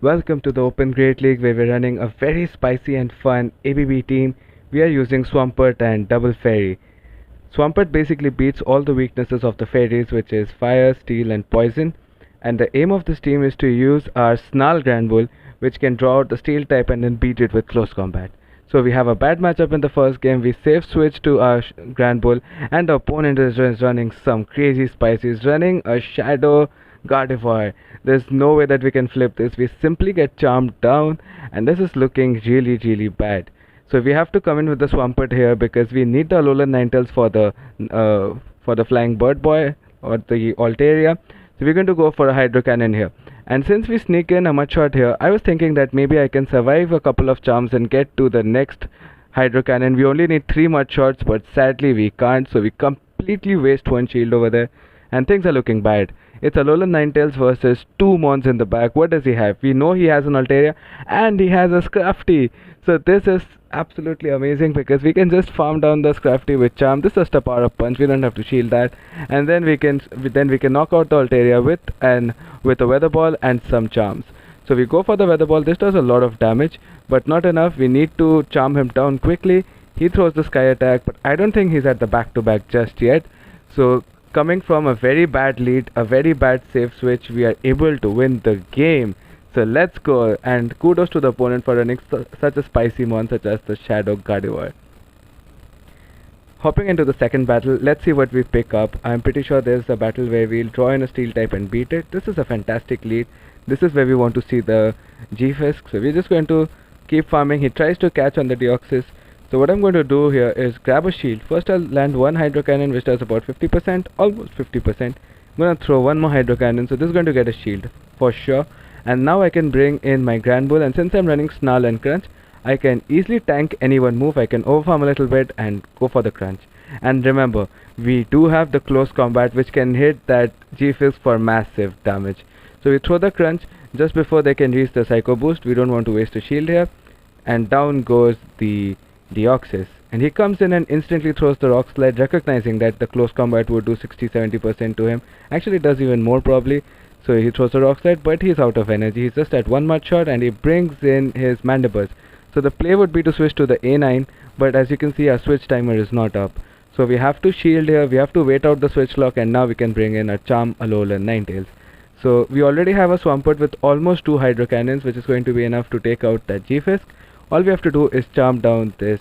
Welcome to the Open Great League where we're running a very spicy and fun ABB team. We are using Swampert and Double Fairy. Swampert basically beats all the weaknesses of the fairies, which is fire, steel, and poison. And the aim of this team is to use our Snarl Granbull, which can draw out the steel type and then beat it with close combat. So we have a bad matchup in the first game. We safe switch to our Granbull, and the opponent is just running some crazy spicy. He's running a Shadow Gardevoir. There's no way that we can flip this. We simply get charmed down, and this is looking really bad. So we have to come in with the Swampert here because we need the Alolan Ninetales for the Flying Bird Boy or the Altaria. So we're going to go for a Hydro Cannon here. And since we sneak in a Mud Shot here, I was thinking that maybe I can survive a couple of charms and get to the next Hydro Cannon. We only need 3 Mud Shots, but sadly we can't, so we completely waste one shield over there. And things are looking bad. It's Alolan Ninetales versus 2 Mons in the back. What does he have? We know he has an Altaria and he has a Scrafty. So this is absolutely amazing because we can just farm down the Scrafty with Charm. This is just a power up punch. We don't have to shield that, and then we can knock out the Altaria with a Weather Ball and some Charms. So we go for the Weather Ball. This does a lot of damage, but not enough. We need to charm him down quickly. He throws the Sky Attack, but I don't think he's at the back-to-back just yet. So coming from a very bad lead, a very bad safe switch, we are able to win the game. So let's go, and kudos to the opponent for running such a spicy mon such as the Shadow Gardevoir. Hopping into the second battle, let's see what we pick up. I'm pretty sure there's a battle where we'll draw in a steel type and beat it. This is a fantastic lead. This is where we want to see the G-Fisk. So we're just going to keep farming. He tries to catch on the Deoxys. So what I'm going to do here is grab a shield. First I'll land one Hydro Cannon, which does about 50%, almost 50%. I'm going to throw one more Hydro Cannon, so this is going to get a shield for sure. And now I can bring in my Granbull, and since I'm running Snarl and Crunch, I can easily tank any one move. I can overfarm a little bit and go for the Crunch. And remember, we do have the close combat which can hit that G-Fisk for massive damage. So we throw the Crunch just before they can reach the Psycho Boost. We don't want to waste a shield here. And down goes the Deoxys. And he comes in and instantly throws the Rock Slide, recognizing that the close combat would do 60-70% to him. Actually, it does even more probably. So he throws a Rock Slide, but he's out of energy. He's just at one Mud Shot, and he brings in his Mandibuzz. So the play would be to switch to the A9, but as you can see, our switch timer is not up. So we have to shield here, we have to wait out the switch lock, and now we can bring in a Charm, Alolan, Ninetales. So we already have a Swampert with almost 2 Hydro Cannons, which is going to be enough to take out that G-Fisk. All we have to do is charm down this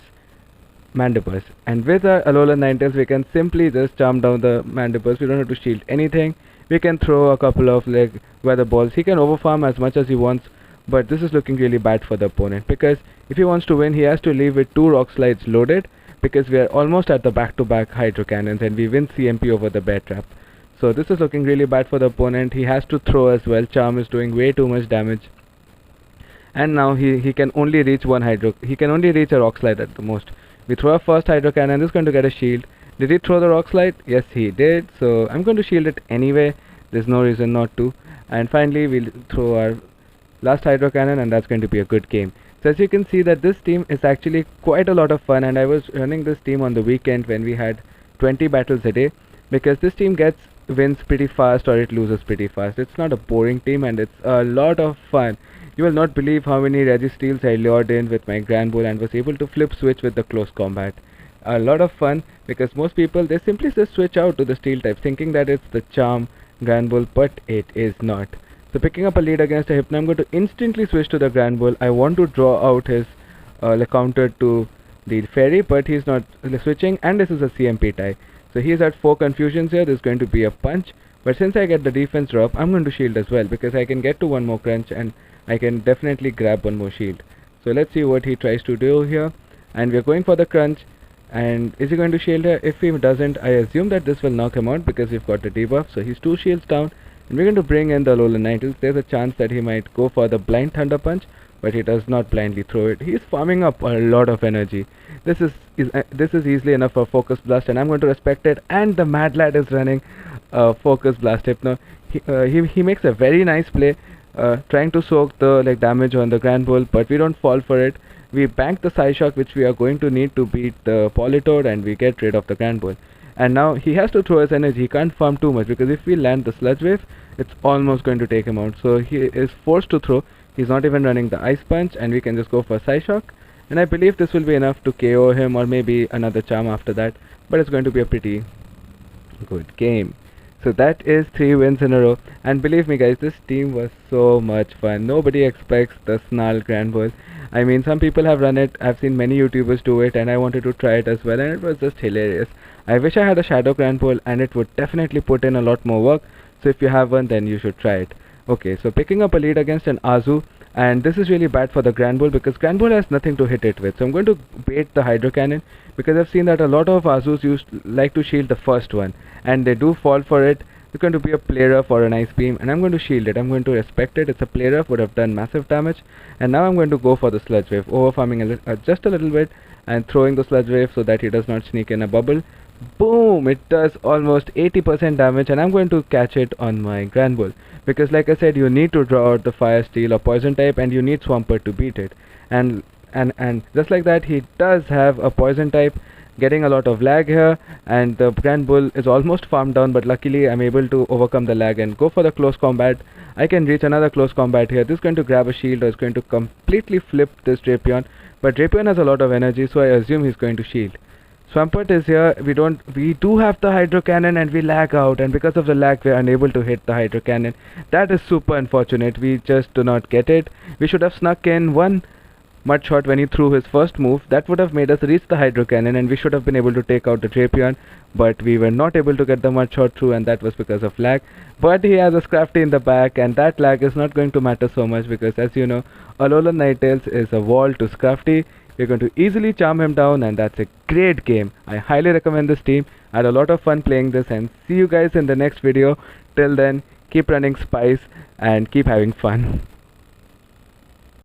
Mandibuzz. And with our Alolan Ninetales, we can simply just charm down the Mandibuzz. We don't have to shield anything. We can throw a couple of Weather Balls. He can overfarm as much as he wants, but this is looking really bad for the opponent, because if he wants to win, he has to leave with 2 Rock Slides loaded, because we are almost at the back-to-back Hydro Cannons and we win CMP over the Bear Trap. So this is looking really bad for the opponent. He has to throw as well. Charm is doing way too much damage. And now he can only reach he can only reach a Rock Slide at the most. We throw our first Hydro Cannon. This is going to get a shield. Did he throw the Rock Slide? Yes, he did. So I'm going to shield it anyway. There's no reason not to. And finally, we'll throw our last Hydro Cannon, and that's going to be a good game. So as you can see that this team is actually quite a lot of fun, and I was running this team on the weekend when we had 20 battles a day, because this team wins pretty fast or it loses pretty fast. It's not a boring team, and it's a lot of fun. You will not believe how many Registeals I lured in with my Granbull and was able to flip switch with the close combat. A lot of fun, because most people, they simply just switch out to the steel type thinking that it's the Charm Granbull, but it is not. So picking up a lead against a Hypno, I'm going to instantly switch to the Granbull. I want to draw out his counter to the Fairy, but he's not switching, and this is a CMP tie. So he's at 4 confusions here. There's going to be a punch, but since I get the defense drop, I'm going to shield as well, because I can get to one more Crunch and I can definitely grab one more shield. So let's see what he tries to do here, and we're going for the Crunch. And is he going to shield here? If he doesn't, I assume that this will knock him out because we've got the debuff. So he's 2 shields down, and we're going to bring in the Alolan Ninetales. There's a chance that he might go for the blind Thunder Punch, but he does not blindly throw it. He's farming up a lot of energy. This is easily enough for Focus Blast, and I'm going to respect it. And the Mad Lad is running Focus Blast Hypno. He makes a very nice play, trying to soak the damage on the Granbull, but we don't fall for it. We bank the Psyshock, which we are going to need to beat the Politoed, and we get rid of the Granbull. And now he has to throw his energy. He can't farm too much because if we land the Sludge Wave, it's almost going to take him out. So he is forced to throw. He's not even running the Ice Punch, and we can just go for Psy Shock. And I believe this will be enough to KO him, or maybe another charm after that. But it's going to be a pretty good game. So that is 3 wins in a row, and believe me guys, this team was so much fun. Nobody expects the Snarl Granbull. I mean, some people have run it, I've seen many YouTubers do it, and I wanted to try it as well, and it was just hilarious. I wish I had a Shadow Granbull, and it would definitely put in a lot more work, so if you have one, then you should try it. Okay, so picking up a lead against an Azu, and this is really bad for the Granbull because Granbull has nothing to hit it with. So I'm going to bait the Hydro Cannon because I've seen that a lot of Azus like to shield the first one, and they do fall for it. It's going to be a play rough or an ice beam, and I'm going to shield it. I'm going to respect it. It's a play rough, would have done massive damage, and now I'm going to go for the Sludge Wave, over farming just a little bit and throwing the Sludge Wave so that he does not sneak in a bubble. Boom! It does almost 80% damage, and I'm going to catch it on my Granbull because, like I said, you need to draw out the Fire, Steel or Poison type, and you need Swampert to beat it. And just like that, he does have a Poison type, getting a lot of lag here, and the Granbull is almost farmed down, but luckily I'm able to overcome the lag and go for the close combat. I can reach another close combat here. This is going to grab a shield, or is going to completely flip this Drapion, but Drapion has a lot of energy, so I assume he's going to shield. Swampert is here. We do have the Hydro Cannon, and we lag out, and because of the lag we are unable to hit the Hydro Cannon. That is super unfortunate. We just do not get it. We should have snuck in one Mud Shot when he threw his first move. That would have made us reach the Hydro Cannon, and we should have been able to take out the Drapion, but we were not able to get the Mud Shot through, and that was because of lag. But he has a Scrafty in the back, and that lag is not going to matter so much because, as you know, Alolan Ninetales is a wall to Scrafty. We're going to easily charm him down, and that's a great game. I highly recommend this team. I had a lot of fun playing this, and see you guys in the next video. Till then, keep running Spice and keep having fun.